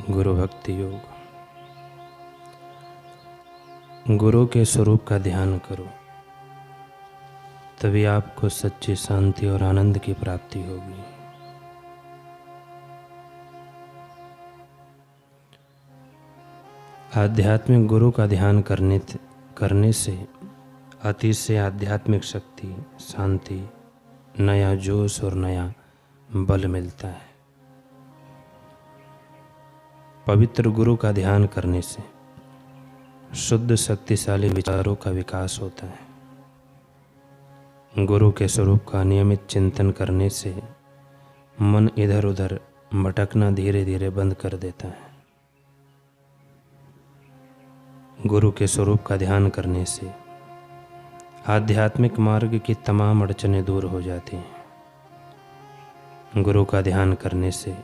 गुरु भक्ति योग। गुरु के स्वरूप का ध्यान करो, तभी आपको सच्ची शांति और आनंद की प्राप्ति होगी। आध्यात्मिक गुरु का ध्यान करने से अति से आध्यात्मिक शक्ति, शांति, नया जोश और नया बल मिलता है। पवित्र गुरु का ध्यान करने से शुद्ध शक्तिशाली विचारों का विकास होता है। गुरु के स्वरूप का नियमित चिंतन करने से मन इधर उधर भटकना धीरे धीरे बंद कर देता है। गुरु के स्वरूप का ध्यान करने से आध्यात्मिक मार्ग की तमाम अड़चनें दूर हो जाती हैं। गुरु का ध्यान करने से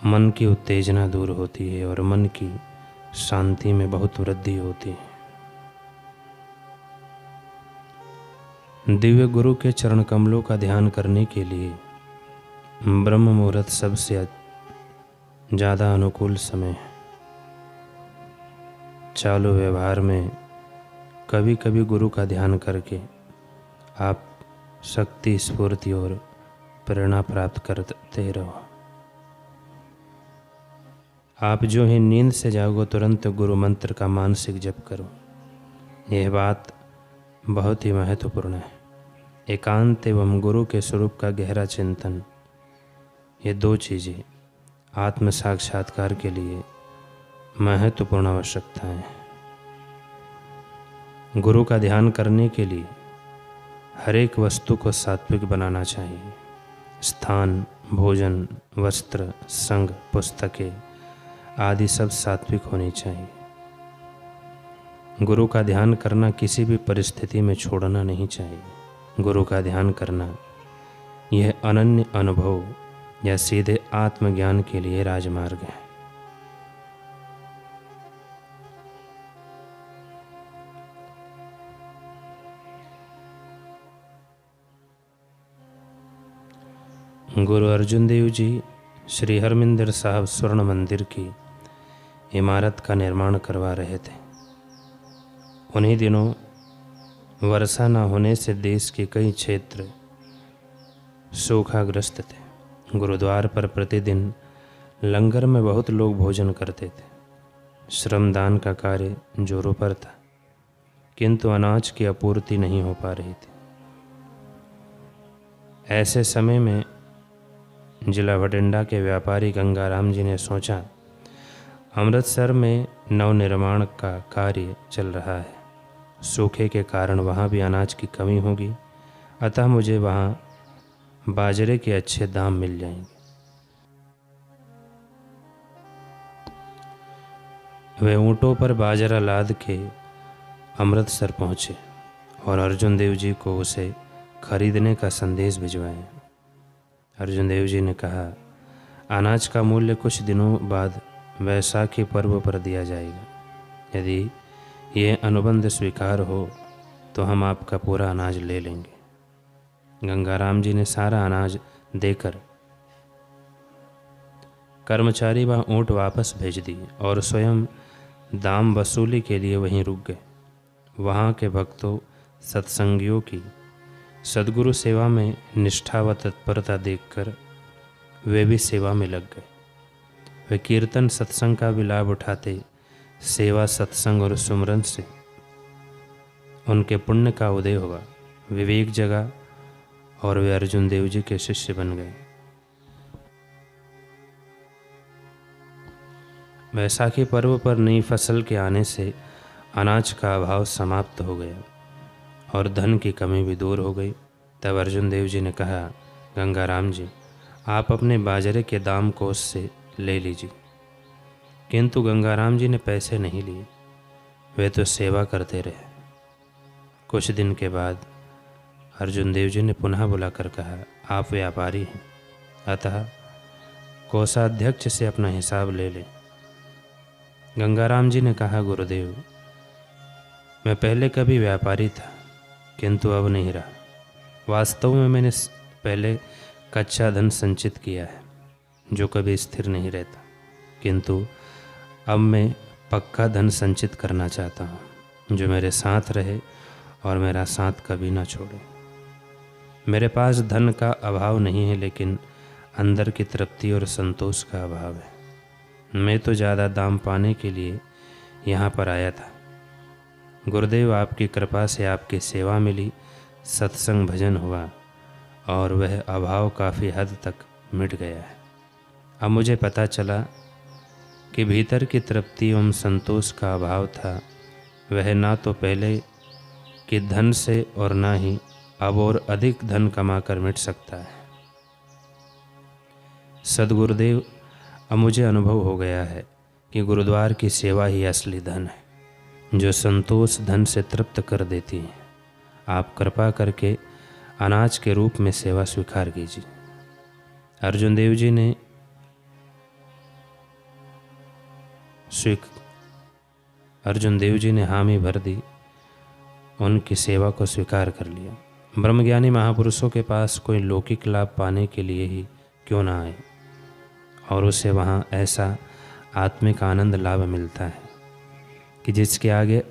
मन की उत्तेजना दूर होती है और मन की शांति में बहुत वृद्धि होती है। दिव्य गुरु के चरण कमलों का ध्यान करने के लिए ब्रह्म मुहूर्त सबसे ज़्यादा अनुकूल समय है। चालू व्यवहार में कभी कभी गुरु का ध्यान करके आप शक्ति, स्फूर्ति और प्रेरणा प्राप्त करते रहो। आप जो ही नींद से जागो तुरंत गुरु मंत्र का मानसिक जप करो। यह बात बहुत ही महत्वपूर्ण है। एकांत एवं गुरु के स्वरूप का गहरा चिंतन, ये दो चीज़ें आत्म साक्षात्कार के लिए महत्वपूर्ण आवश्यकताएं हैं। गुरु का ध्यान करने के लिए हर एक वस्तु को सात्विक बनाना चाहिए। स्थान, भोजन, वस्त्र, संग, पुस्तकें आदि सब सात्विक होनी चाहिए। गुरु का ध्यान करना किसी भी परिस्थिति में छोड़ना नहीं चाहिए। गुरु का ध्यान करना यह अनन्य अनुभव या सीधे आत्मज्ञान के लिए राजमार्ग है। गुरु अर्जुन देव जी श्री हरमिंदर साहब स्वर्ण मंदिर की इमारत का निर्माण करवा रहे थे। उन्हीं दिनों वर्षा न होने से देश के कई क्षेत्र सूखाग्रस्त थे। गुरुद्वार पर प्रतिदिन लंगर में बहुत लोग भोजन करते थे। श्रमदान का कार्य जोरों पर था, किंतु अनाज की आपूर्ति नहीं हो पा रही थी। ऐसे समय में जिला भटिंडा के व्यापारी गंगाराम जी ने सोचा, अमृतसर में नवनिर्माण का कार्य चल रहा है। सूखे के कारण वहाँ भी अनाज की कमी होगी, अतः मुझे वहाँ बाजरे के अच्छे दाम मिल जाएंगे। वे ऊँटों पर बाजरा लाद के अमृतसर पहुँचे और अर्जुन देव जी को उसे खरीदने का संदेश भिजवाया। अर्जुन देव जी ने कहा, अनाज का मूल्य कुछ दिनों बाद वैसाखी पर्व पर दिया जाएगा। यदि यह अनुबंध स्वीकार हो तो हम आपका पूरा अनाज ले लेंगे। गंगाराम जी ने सारा अनाज देकर कर्मचारी व ऊँट वापस भेज दिए और स्वयं दाम वसूली के लिए वहीं रुक गए। वहाँ के भक्तों, सत्संगियों की सद्गुरु सेवा में निष्ठा व तत्परता देखकर वे भी सेवा में लग गए। वे कीर्तन सत्संग का भी लाभ उठाते। सेवा, सत्संग और सुमरन से उनके पुण्य का उदय हुआ, विवेक जगा और वे अर्जुन देव जी के शिष्य बन गए। वैसाखी पर्व पर नई फसल के आने से अनाज का अभाव समाप्त हो गया और धन की कमी भी दूर हो गई। तब अर्जुन देव जी ने कहा, गंगाराम जी, आप अपने बाजरे के दाम कोष से ले लीजिए। किंतु गंगाराम जी ने पैसे नहीं लिए, वे तो सेवा करते रहे। कुछ दिन के बाद अर्जुन देव जी ने पुनः बुलाकर कहा, आप व्यापारी हैं, अतः कोषाध्यक्ष से अपना हिसाब ले लें। गंगाराम जी ने कहा, गुरुदेव, मैं पहले कभी व्यापारी था, किंतु अब नहीं रहा। वास्तव में मैंने पहले कच्चा धन संचित किया है, जो कभी स्थिर नहीं रहता। किंतु अब मैं पक्का धन संचित करना चाहता हूँ जो मेरे साथ रहे और मेरा साथ कभी ना छोड़े। मेरे पास धन का अभाव नहीं है, लेकिन अंदर की तृप्ति और संतोष का अभाव है। मैं तो ज़्यादा दाम पाने के लिए यहाँ पर आया था। गुरुदेव, आपकी कृपा से आपकी सेवा मिली, सत्संग भजन हुआ और वह अभाव काफ़ी हद तक मिट गया है। अब मुझे पता चला कि भीतर की तृप्ति एवं संतोष का अभाव था, वह ना तो पहले कि धन से और ना ही अब और अधिक धन कमाकर मिट सकता है। सद्गुरुदेव, अब मुझे अनुभव हो गया है कि गुरुद्वार की सेवा ही असली धन है, जो संतोष धन से तृप्त कर देती है। आप कृपा करके अनाज के रूप में सेवा स्वीकार कीजिए। अर्जुन देव जी ने हामी भर दी, उनकी सेवा को स्वीकार कर लिया। ब्रह्मज्ञानी महापुरुषों के पास कोई लौकिक लाभ पाने के लिए ही क्यों ना आए, और उसे वहाँ ऐसा आत्मिक आनंद लाभ मिलता है कि जिसके आगे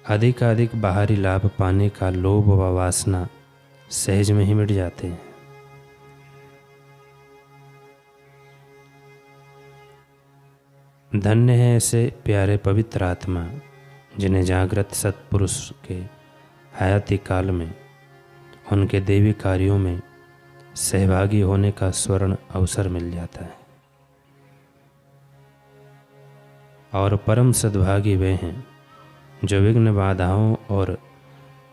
अधिक बाहरी लाभ पाने का लोभ व वासना सहज में ही मिट जाते हैं। धन्य है ऐसे प्यारे पवित्र आत्मा जिन्हें जागृत सत्पुरुष के हयाती काल में उनके देवी कार्यों में सहभागी होने का स्वर्ण अवसर मिल जाता है। और परम सद्भागी वे हैं जो विघ्न बाधाओं और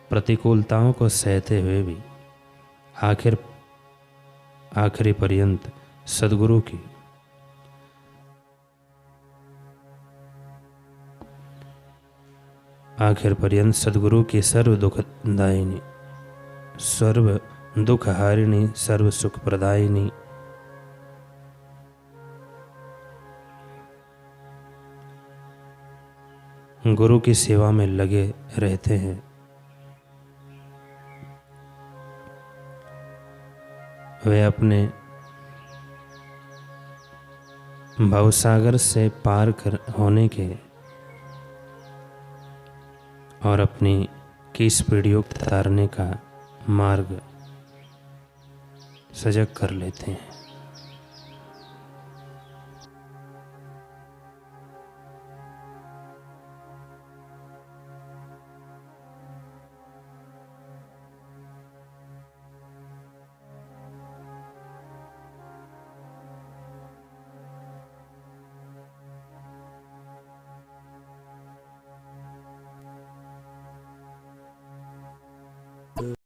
प्रतिकूलताओं को सहते हुए भी आखिरी पर्यंत सद्गुरु की सर्व दुख हारिणी सर्व सुख प्रदायिनी गुरु की सेवा में लगे रहते हैं। वे अपने भवसागर से पार होने के और अपनी किस पीढ़ियों को तारने का मार्ग सजग कर लेते हैं।